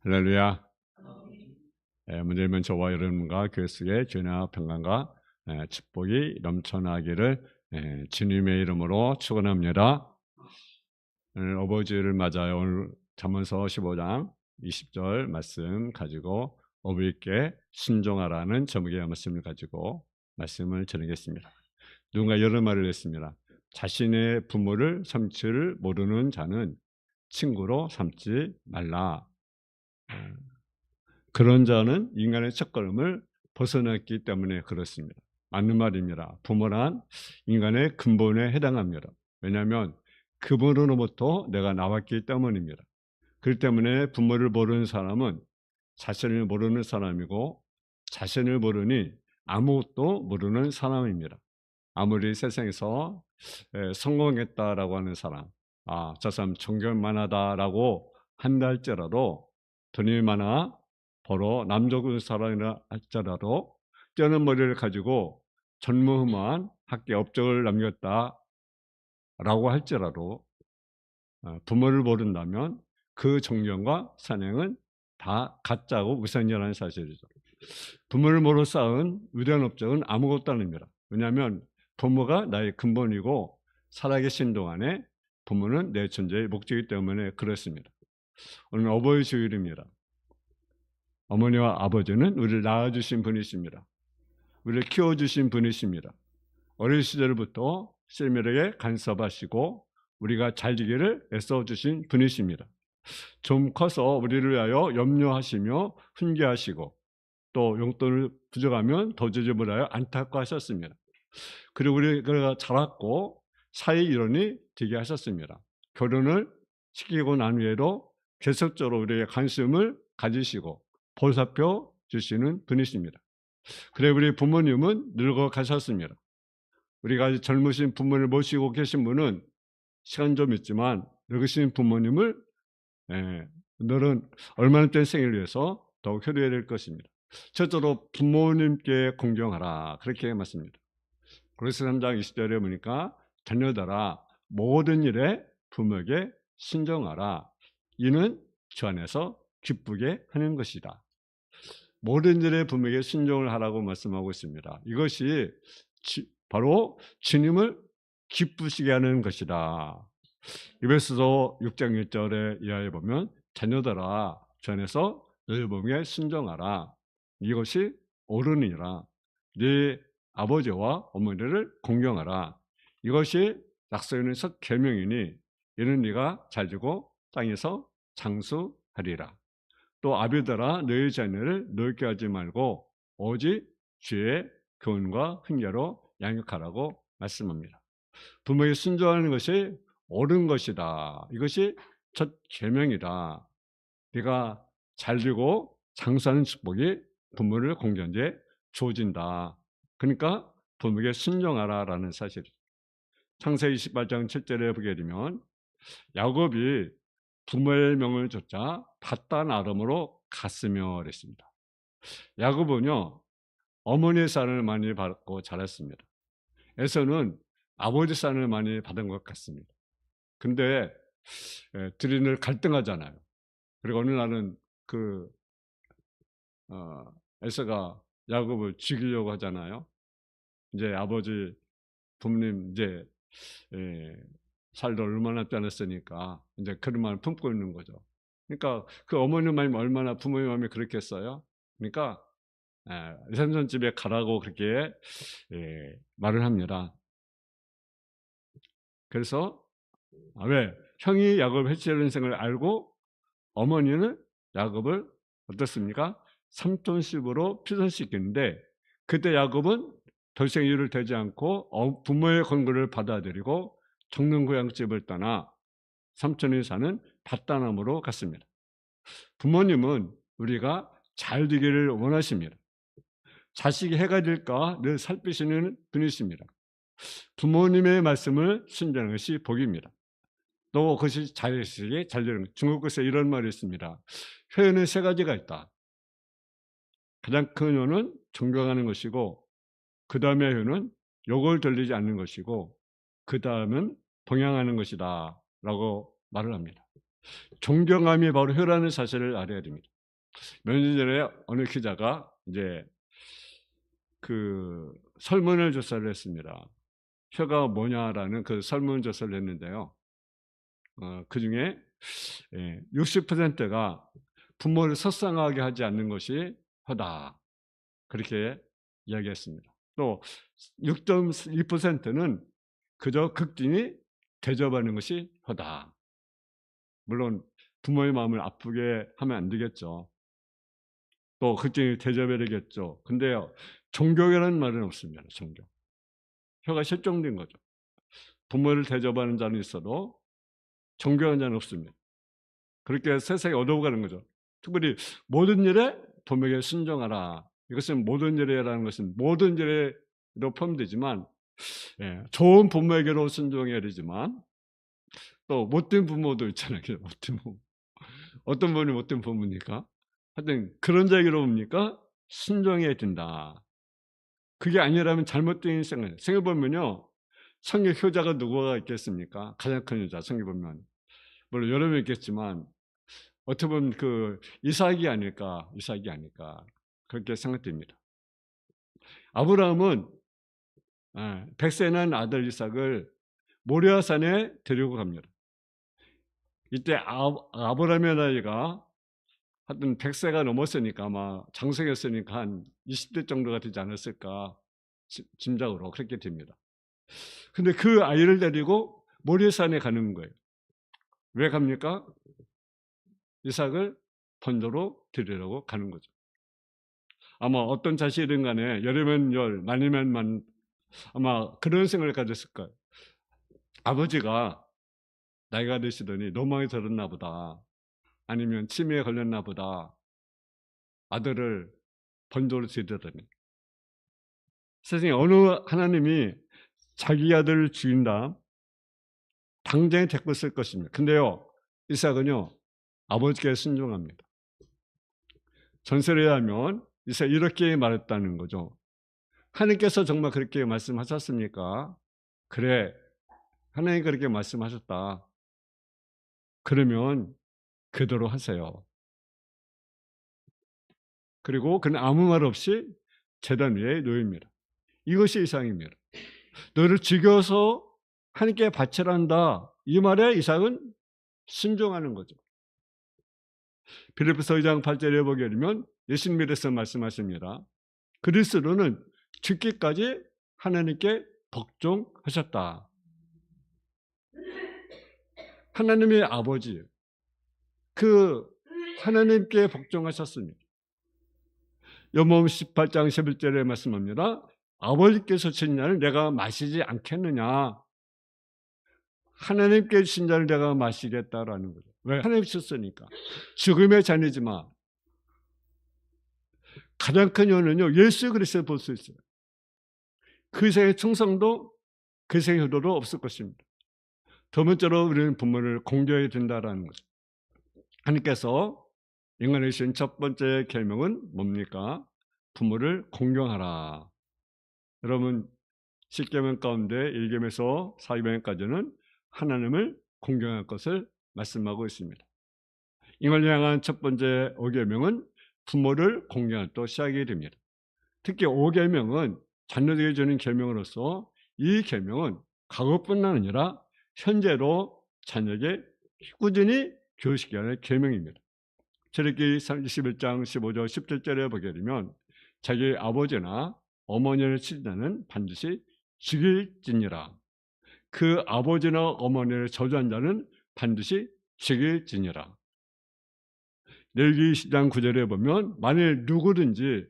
할렐루야. 문제는 저와 여러분과 교회 속에 주님의 평강과 축복이 넘쳐나기를 주님의 이름으로 축원합니다. 오늘 어버이주를 맞아요. 오늘 잠언서 15장 20절 말씀 가지고 어부에게 순종하라는 제목의 말씀을 가지고 말씀을 전하겠습니다. 누군가 여러 말을 했습니다. 자신의 부모를 삼지를 모르는 자는 친구로 삼지 말라. 그런 자는 인간의 첫걸음을 벗어났기 때문에 그렇습니다. 맞는 말입니다. 부모란 인간의 근본에 해당합니다. 왜냐하면 그분으로부터 내가 나왔기 때문입니다. 그렇기 때문에 부모를 모르는 사람은 자신을 모르는 사람이고, 자신을 모르니 아무것도 모르는 사람입니다. 아무리 세상에서 성공했다라고 하는 사람, 저 사람 존경만하다라고 한다 할지라도, 돈이 많아 벌어 남조군 사람이라 할지라도, 뛰어난 머리를 가지고 전무후무한 학계 업적을 남겼다라고 할지라도, 부모를 모른다면 그 존경과 선행은 다 가짜고 우선이라는 사실이죠. 부모를 모르고 쌓은 위대한 업적은 아무것도 아닙니다. 왜냐하면 부모가 나의 근본이고, 살아계신 동안에 부모는 내 존재의 목적이기 때문에 그렇습니다. 오늘 어버이 주일입니다. 어머니와 아버지는 우리를 낳아주신 분이십니다. 우리를 키워주신 분이십니다. 어린 시절부터 세밀하게 간섭하시고 우리가 잘 되기를 애써주신 분이십니다. 좀 커서 우리를 위하여 염려하시며 훈계하시고, 또 용돈을 부족하면 더 지급하여 안타까워하셨습니다. 그리고 우리가 자랐고 사회 일원이 되게 하셨습니다. 결혼을 시키고 난 후에도 계속적으로 우리의 관심을 가지시고 보살펴 주시는 분이십니다. 그래 우리 부모님은 늙어 가셨습니다. 우리가 아직 젊으신 부모를 모시고 계신 분은 시간 좀 있지만 늙으신 부모님을 너는 얼마나 된 생일을 위해서 더욱 효도해야 될 것입니다. 첫째로 부모님께 공경하라, 그렇게 말씀입니다. 고린도서 3장 20절에 보니까 자녀들아 모든 일에 부모에게 순종하라, 이는 주 안에서 기쁘게 하는 것이다. 모든 일에 부모에게 순종을 하라고 말씀하고 있습니다. 이것이 바로 주님을 기쁘시게 하는 것이다. 에베소서 6장 1절에 이하에 보면 자녀들아 주 안에서 너희 부모에게 순종하라, 이것이 옳으니라. 네 아버지와 어머니를 공경하라, 이것이 약속의 첫 계명이니 이는 네가 잘지고 땅에서 장수하리라. 또 아비들아 너희 자녀를 노엽게 하지 말고 오직 주의 교훈과 훈계로 양육하라고 말씀합니다. 부모에게 순종하는 것이 옳은 것이다. 이것이 첫 계명이다. 네가 잘되고 장수하는 축복이 부모를 공경한 데 주어진다. 그러니까 부모에게 순종하라라는 사실이죠. 창세기 28장 7절에 보게 되면 야곱이 부모의 명을 좇자 바단 아람으로 갔으며 그랬습니다. 야곱은요 어머니의 산을 많이 받고 자랐습니다. 에서는 아버지 산을 많이 받은 것 같습니다. 근데 둘이 늘 갈등하잖아요. 그리고 어느 날은 에서가 야곱을 죽이려고 하잖아요. 이제 아버지 부모님 이제 살도 얼마나 남지 않았으니까 이제 그런 마음을 품고 있는 거죠. 그러니까 그 어머니 마음이 얼마나 부모의 마음이 그렇겠어요. 그러니까 삼손 집에 가라고 그렇게 말을 합니다. 그래서 왜 형이 야곱을 해치려는 생각을 알고 어머니는 야곱을 어떻습니까? 삼촌식으로 피선시키는데, 그때 야곱은 더 이상 이유를 대지 않고 부모의 권고를 받아들이고 정릉 고향집을 떠나 삼촌이 사는 밧단암으로 갔습니다. 부모님은 우리가 잘 되기를 원하십니다. 자식이 해가 될까 늘 살피시는 분이십니다. 부모님의 말씀을 순종하는 것이 복입니다. 또 그것이 자식이 잘 되는, 중국에서 이런 말이 있습니다. 효에는 세 가지가 있다. 가장 큰 효는 존경하는 것이고, 그 다음의 효는 욕을 들리지 않는 것이고, 그 다음은 봉양하는 것이다 라고 말을 합니다. 존경함이 바로 효라는 사실을 알아야 됩니다. 몇 년 전에 어느 기자가 이제 그 설문을 조사를 했습니다. 효가 뭐냐라는 그 설문 조사를 했는데요. 그 중에 60%가 부모를 속상하게 하지 않는 것이 효다. 그렇게 이야기했습니다. 또 6.2%는 그저 극진히 대접하는 것이 효다. 물론 부모의 마음을 아프게 하면 안 되겠죠. 또 극진히 대접해야겠죠. 근데요, 존경이라는 말은 없습니다. 존경. 효가 실종된 거죠. 부모를 대접하는 자는 있어도 존경하는 자는 없습니다. 그렇게 세상에 얻어가는 거죠. 특별히 모든 일에 부모에게 순종하라. 이것은 모든 일에라는 것은 모든 일에도 포함되지만 좋은 부모에게로 순종해야 되지만 또 못된 부모도 있잖아요. 못된 부모. 어떤 분이 못된 부모입니까? 하여튼 그런 자에게로 뭡니까? 순종해야 된다. 그게 아니라면 잘못된 생각해보면요. 성경 효자가 누구가 있겠습니까? 가장 큰 효자 성경보면 물론 여러 명 있겠지만 어떻게 보면 그 이삭이 아닐까 그렇게 생각됩니다. 아브라함은 100세 난 아들 이삭을 모리아산에 데리고 갑니다. 이때 아브라함의 나이가 하여튼 100세가 넘었으니까 아마 장성했으니까 한 20대 정도가 되지 않았을까 짐작으로 그렇게 됩니다. 근데 그 아이를 데리고 모리아산에 가는 거예요. 왜 갑니까? 이삭을 번도로 드리려고 가는 거죠. 아마 어떤 자식이든 간에 열이면 열, 많으면 만, 아마 그런 생각을 가졌을 거예요. 아버지가 나이가 드시더니 노망이 들었나 보다. 아니면 치매에 걸렸나 보다. 아들을 번도로 드리더니. 세상에 어느 하나님이 자기 아들을 죽인다. 당장에 데리고 쓸 것입니다. 근데요, 이삭은요, 아버지께 순종합니다. 전설에 의하면 이삭이 이렇게 말했다는 거죠. 하나님께서 정말 그렇게 말씀하셨습니까? 그래, 하나님 그렇게 말씀하셨다. 그러면 그대로 하세요. 그리고 그는 아무 말 없이 제단 위에 놓입니다. 이것이 이삭입니다. 너를 죽여서 하나님께 바치란다. 이 말에 이삭은 순종하는 거죠. 빌립보서 2장 8절에 보게 되면 예수님께서 말씀하십니다. 그리스도는 죽기까지 하나님께 복종하셨다. 하나님의 아버지, 그 하나님께 복종하셨습니다. 요한복음 18장 11절에 말씀합니다. 아버지께서 주신 잔을 내가 마시지 않겠느냐. 하나님께 주신 잔을 내가 마시겠다라는 거죠. 왜? 하나님 주셨으니까. 죽음의 잔이지만 가장 큰 이유는요, 예수 그리스도를 볼 수 있어요. 그 세의 충성도, 그 세의 효도도 없을 것입니다. 두 번째로 우리는 부모를 공경해야 된다라는 거죠. 하나님께서 인간에 주신 첫 번째 계명은 뭡니까? 부모를 공경하라. 여러분 10계명 가운데 1계명에서 4계명까지는 하나님을 공경할 것을 말씀하고 있습니다. 인간을 향한 첫 번째 5계명은 부모를 공경할 또 시작이 됩니다. 특히 5계명은 자녀들에게 주는 계명으로서 이 계명은 과거뿐만 아니라 현재로 자녀에게 꾸준히 교육시켜야 할 계명입니다. 출애굽기 21장 15절 17절에 보게 되면 자기 아버지나 어머니를 치는 자는 반드시 죽일지니라. 그 아버지나 어머니를 저주한 자는 반드시 죽일지니라. 레위기 10장 9절에 보면 만일 누구든지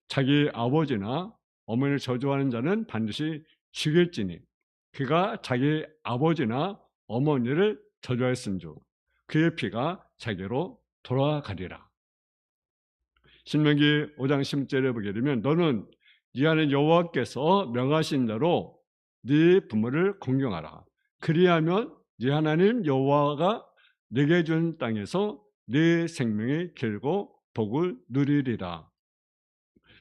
자기 아버지나 어머니를 저주하는 자는 반드시 죽일지니 그가 자기 아버지나 어머니를 저주하였은즉 그의 피가 자기로 돌아가리라. 신명기 5장 10절에 보게 되면 너는 네 하나님 여호와께서 명하신 대로 네 부모를 공경하라. 그리하면 네 하나님 여호와가 네게 준 땅에서 네 생명이 길고 복을 누리리라.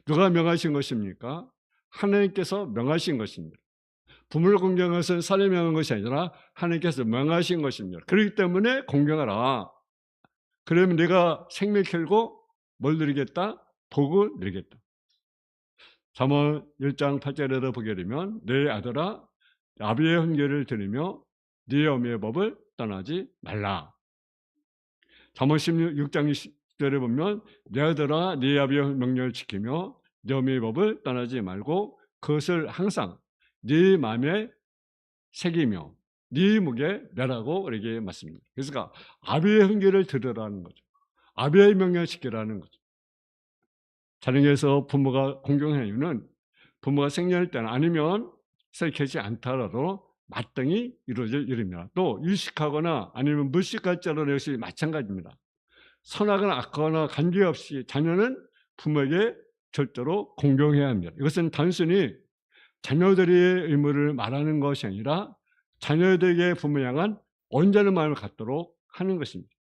누가 명하신 것입니까? 하나님께서 명하신 것입니다. 부모를 공경하는 것은 사람이 명한 것이 아니라 하나님께서 명하신 것입니다. 그렇기 때문에 공경하라. 그러면 내가 생명이 길고 뭘 누리겠다? 복을 누리겠다. 잠언 1장 8절에도 보게 되면 내 아들아 아비의 훈계를 들으며 네 어미의 법을 떠나지 말라. 잠언 16장 20절에 보면 내 아들아 네 아비의 명령을 지키며 네 어미의 법을 떠나지 말고 그것을 항상 네 마음에 새기며 네 목에 매라고 이렇게 말씀입니다. 그래서 아비의 훈계를 들으라는 거죠. 아비의 명령을 지키라는 거죠. 자녀에서 부모가 공경하는 이유는 부모가 생년일 때는 아니면 생각하지 않더라도 마땅히 이루어질 일입니다. 또 일식하거나 아니면 물식할지라도 역시 마찬가지입니다. 선하거나 악하거나 관계없이 자녀는 부모에게 절대로 공경해야 합니다. 이것은 단순히 자녀들의 의무를 말하는 것이 아니라 자녀들에게 부모에 향한 온전한 마음을 갖도록 하는 것입니다.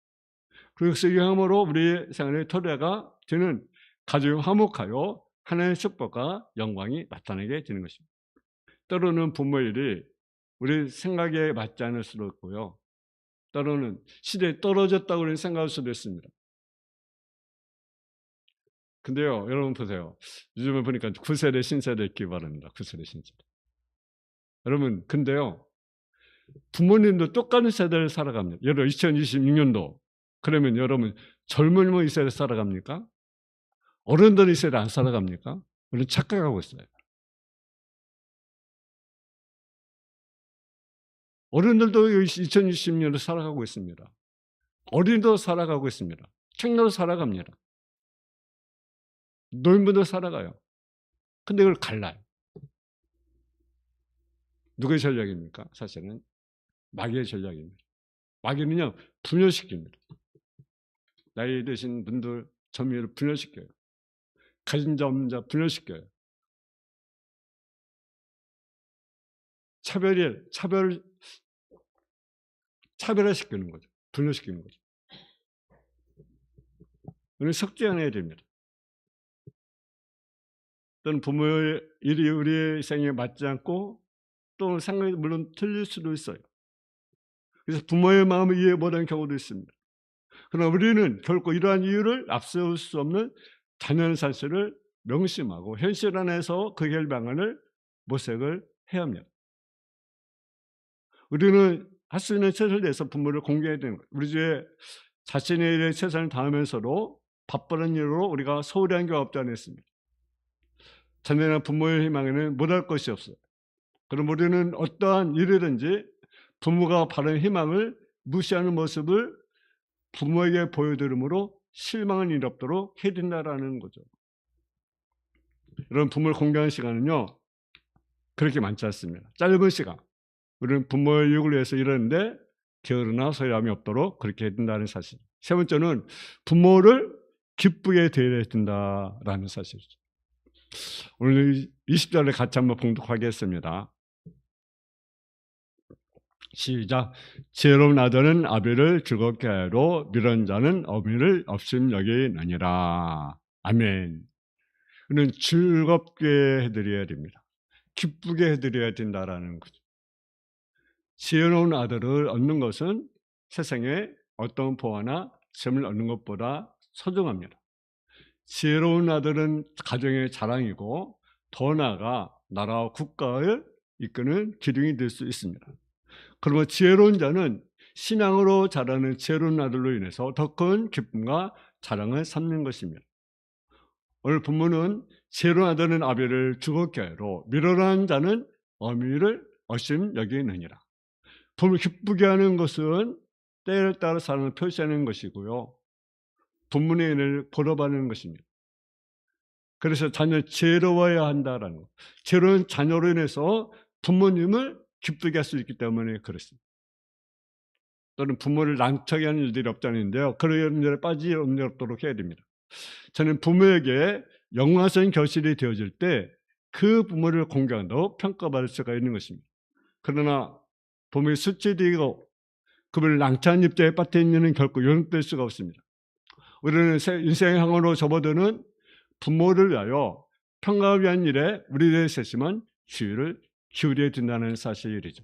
그래서 이함으로 우리 생활의 토대가 되는 가정이 화목하여 하나님의 축복과 영광이 나타나게 되는 것입니다. 때로는 부모의 일이 우리 생각에 맞지 않을 수도 있고요. 때로는 시대에 떨어졌다고 우리는 생각할 수도 있습니다. 근데요, 여러분 보세요. 요즘에 보니까 9세대 신세대 있기 바랍니다. 9세대 신세대. 여러분, 근데요, 부모님도 똑같은 세대를 살아갑니다. 여러분, 2026년도. 그러면 여러분, 젊은 이 세대 살아갑니까? 어른들이 이 세대 안 살아갑니까? 우리는 착각하고 있어요. 어른들도 2020년을 살아가고 있습니다. 어린이도 살아가고 있습니다. 청년도 살아갑니다. 노인분도 살아가요. 근데 그걸 갈라요. 누구의 전략입니까? 사실은 마귀의 전략입니다. 마귀는요, 분열시킵니다. 나이 드신 분들 점유를 분열시켜요. 가진 자 없는 자 분열시켜요. 차별화시키는 거죠. 분열시키는 거죠. 우리는 석재해야 됩니다. 또는 부모의 일이 우리의 생에 맞지 않고 또 생각이 물론 틀릴 수도 있어요. 그래서 부모의 마음을 이해 못하는 경우도 있습니다. 그러나 우리는 결코 이러한 이유를 앞세울 수 없는 자녀의 사실을 명심하고 현실 안에서 그 해결방안을 모색을 해야 합니다. 우리는 할 수 있는 최선을 다해서 부모를 공경해야 되는 거예요. 우리 집에 자신의 일에 최선을 다하면서도 바쁘는 일로 우리가 소홀히 한 게 없지 않습니다. 자녀나 부모의 희망에는 못할 것이 없어요. 그럼 우리는 어떠한 일이든지 부모가 바른 희망을 무시하는 모습을 부모에게 보여드림으로 실망한 일이 없도록 해야 된다라는 거죠. 이런 부모를 공경하는 시간은요, 그렇게 많지 않습니다. 짧은 시간. 우리는 부모의 유익을 위해서 이러는데 게으르나 소홀함이 없도록 그렇게 해야 된다는 사실. 세 번째는 부모를 기쁘게 대해야 된다라는 사실이죠. 오늘 20절에 같이 한번 봉독하겠습니다. 시작. 지혜로운 아들은 아비를 즐겁게 하여 미련한 자는 어미를 없음 여기느니라. 아멘. 우리는 즐겁게 해드려야 됩니다. 기쁘게 해드려야 된다라는 거죠. 지혜로운 아들을 얻는 것은 세상에 어떤 보화나 셈을 얻는 것보다 소중합니다. 지혜로운 아들은 가정의 자랑이고 더 나아가 나라와 국가를 이끄는 기둥이 될 수 있습니다. 그러면 지혜로운 자는 신앙으로 자라는 지혜로운 아들로 인해서 더 큰 기쁨과 자랑을 삼는 것입니다. 오늘 본문은 지혜로운 아들은 아비를 즐겁게 하여 미련한 자는 어미를 어심 여기느니라. 부모를 기쁘게 하는 것은 때를 따라 사랑을 표시하는 것이고요. 부모의 은혜를 보답하는 것입니다. 그래서 자녀 지혜로워야 한다라는 것. 지혜로운 자녀로 인해서 부모님을 기쁘게 할 수 있기 때문에 그렇습니다. 또는 부모를 난처하게 하는 일들이 없다는데요. 그런 일에 빠질 없도록 해야 됩니다. 저는 부모에게 영화스러운 결실이 되어질 때 그 부모를 공경한다고 평가받을 수가 있는 것입니다. 그러나 부모의 수치되고 그분을 낭창한 입자에 빠져 있는 결코 용납될 수가 없습니다. 우리는 인생의 항으로 접어드는 부모를 위하여 평강을 위한 일에 우리들의 세심한 주의를 기울여야 된다는 사실이죠.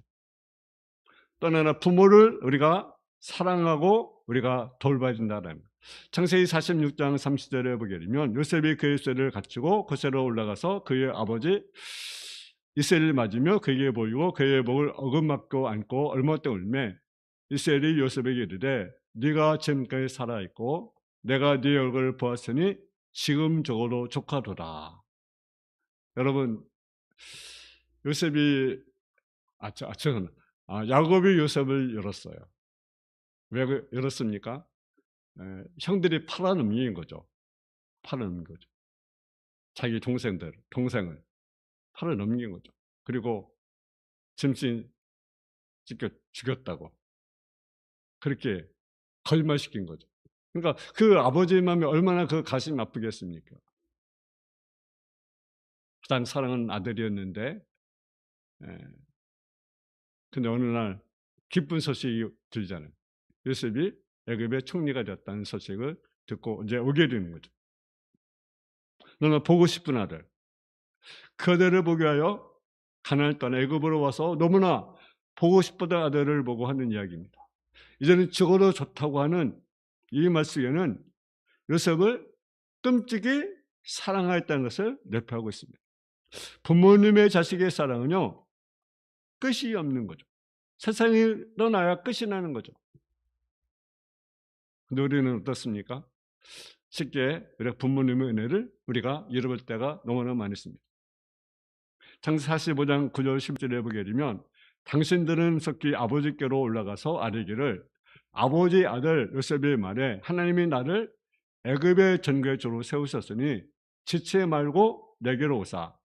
또 하나 부모를 우리가 사랑하고 우리가 돌봐야 된다는 것. 창세기 46장 30절에 보게 되면 요셉이 그의 쇠를 갖추고 고세로 올라가서 그의 아버지 이스라엘을 맞으며 그에게 보이고 그의 목을 어긋맞고 안고 얼마때 울매 이스라엘이 요셉에게 이르되 네가 지금까지 살아있고 내가 네 얼굴을 보았으니 지금 적어도 조카로라. 여러분 요셉이 야곱이 요셉을 열었어요. 왜 열었습니까? 형들이 팔아넘긴 거죠. 팔아넘긴 거죠. 자기 동생을 팔아넘긴 거죠. 그리고 짐승 찢겨 죽였다고 그렇게 거짓말시킨 거죠. 그러니까 그 아버지의 마음이 얼마나 그 가슴이 아프겠습니까? 가장 사랑하는 아들이었는데, 근데 어느 날 기쁜 소식이 들잖아요. 요셉이 애굽의 총리가 되었다는 소식을 듣고 이제 오게 되는 거죠. 너는 보고 싶은 아들, 그 아들을 보게 하여 가나안을 떠나 애굽으로 와서 너무나 보고 싶었던 아들을 보고 하는 이야기입니다. 이제는 죽어도 좋다고 하는 이 말 속에는 요셉을 끔찍이 사랑하였다는 것을 내포하고 있습니다. 부모님의 자식의 사랑은요, 끝이 없는 거죠. 세상에 일어나야 끝이 나는 거죠. 근데 우리는 어떻습니까? 쉽게 부모님의 은혜를 우리가 잃어버릴 때가 너무나 많이 있습니다. 창세기 45장 9절 10절에 보게 되면 당신들은 속히 아버지께로 올라가서 아뢰기를 아버지 아들 요셉의 말에 하나님이 나를 애굽의 전거주로 세우셨으니 지체 말고 내게로 오사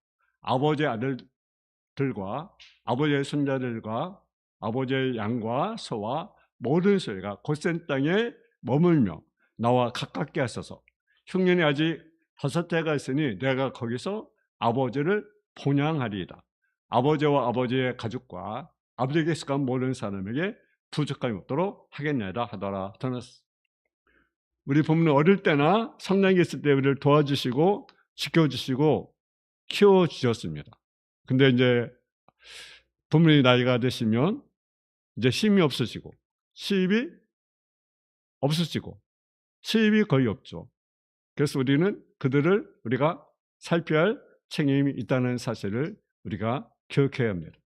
아버지 아들들과 아버지의 손자들과 아버지의 양과 소와 모든 소유가 고센 땅에 머물며 나와 가깝게 하소서. 흉년이 아직 5해가 있으니 내가 거기서 아버지를 본향하리이다. 아버지와 아버지의 가족과 아버지에게 속한 모든 사람에게 부족함이 없도록 하겠나이다 하더라. 우리 부모는 어릴 때나 성장기 있을 때 우리를 도와주시고 지켜주시고 키워주셨습니다. 근데 이제 부모님이 나이가 드시면 이제 힘이 없으시고 수입이 없으시고 수입이 거의 없죠. 그래서 우리는 그들을 우리가 살펴야 할 책임이 있다는 사실을 우리가 기억해야 합니다.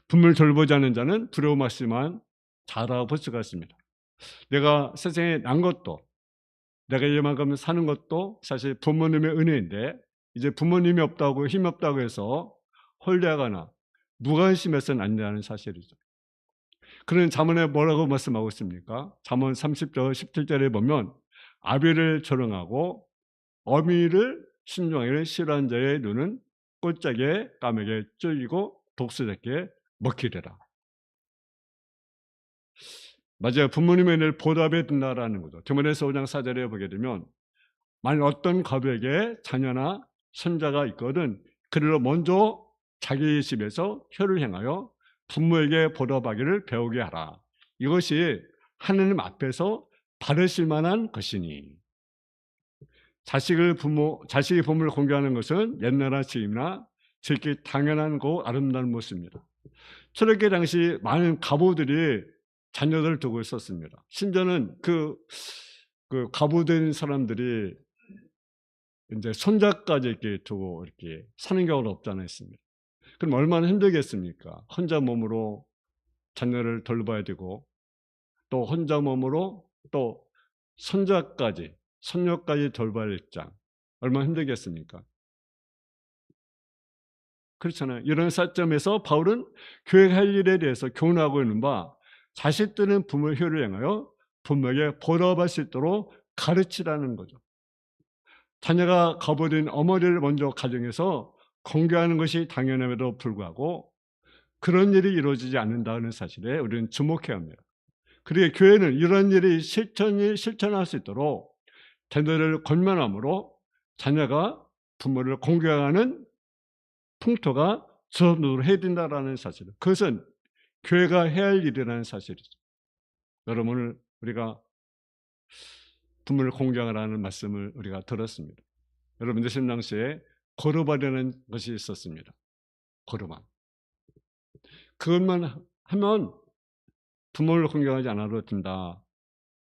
부모를 돌보지 않는 자는 두려움하시만 자라고 볼 수가 있습니다. 내가 세상에 난 것도 내가 이만큼 사는 것도 사실 부모님의 은혜인데 이제 부모님이 없다고 힘이 없다고 해서 홀대하거나 무관심해서는 안 된다는 사실이죠. 그런 잠언에 뭐라고 말씀하고 있습니까? 잠언 30절 17절에 보면 아비를 조롱하고 어미를 신중하기를 싫어하는 자의 눈은 꼴짝에 까매게 쫄리고 독수리에게 먹히리라. 맞아요. 부모님의 늘 보답에 든다라는 거죠. 디모데서 5장 4절에 보게 되면 만일 어떤 가족에게 자녀나 손자가 있거든 그를 먼저 자기 집에서 혀를 행하여 부모에게 보답하기를 배우게 하라. 이것이 하느님 앞에서 바르실 만한 것이니 자식이 부모를 공경하는 것은 옛나라 지임이나 지극히 당연한 고 아름다운 모습입니다. 초대교회 당시 많은 가부들이 자녀들을 두고 있었습니다. 심지어는 그 가부된 사람들이 이제 손자까지 이렇게 두고 이렇게 사는 경우가 없지 않았습니다. 그럼 얼마나 힘들겠습니까? 혼자 몸으로 자녀를 돌봐야 되고 또 혼자 몸으로 또 손자까지 손녀까지 돌봐야 할 입장 얼마나 힘들겠습니까? 그렇잖아요. 이런 시점에서 바울은 교회가 할 일에 대해서 교훈하고 있는 바 자식들은 부모의 효를 행하여 부모에게 보답할 수 있도록 가르치라는 거죠. 자녀가 가버린 어머니를 먼저 가정에서 공경하는 것이 당연함에도 불구하고 그런 일이 이루어지지 않는다는 사실에 우리는 주목해야 합니다. 그리고 교회는 이런 일이 실천할 수 있도록 자녀를 권면함으로 자녀가 부모를 공경하는 풍토가 저절로 해야 된다는 사실. 그것은 교회가 해야 할 일이라는 사실이죠. 여러분 오늘 우리가 부모를 공경하라는 말씀을 우리가 들었습니다. 여러분들 신앙시에 거룩하려는 것이 있었습니다. 거룩함. 그것만 하면 부모를 공경하지 않아도 된다.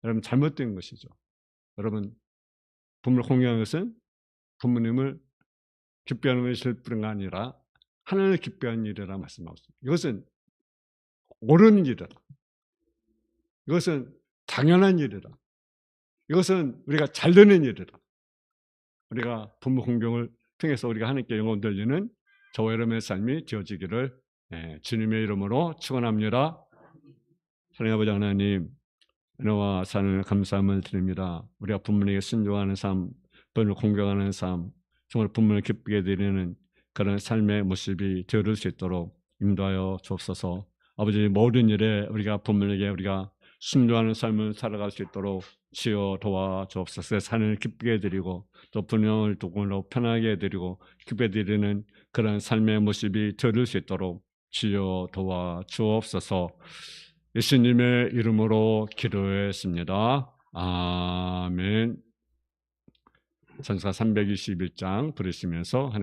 여러분 잘못된 것이죠. 여러분, 부모를 공경하는 것은 부모님을 기뻐하는 것일 뿐가 아니라 하나님을 기뻐하는 일이라 말씀하고 있습니다. 이것은 옳은 일이다. 이것은 당연한 일이다. 이것은 우리가 잘 되는 일이다. 우리가 부모 공경을 통해서 우리가 하나님께 영광 돌리는 저와 여러분의 삶이 되어지기를 주님의 이름으로 축원합니다. 사랑하는 아버지 하나님, 은혜와 사랑을 감사함을 드립니다. 우리가 부모에게 순종하는 삶, 부모를 공경하는 삶, 정말 부모를 기쁘게 드리는 그런 삶의 모습이 되어질 수 있도록 인도하여 주옵소서. 아버지, 모든 일에 우리가 부모에게 우리가 순종하는 삶을 살아갈 수 있도록 주여 도와 주옵소서. 삶을 기쁘게 드리고 또 분명을 두고 편하게 드리고 기쁘게 드리는 그런 삶의 모습이 되어질 수 있도록 주여 도와 주옵소서. 예수님의 이름으로 기도했습니다. 아멘. 전사 321장 부르시면서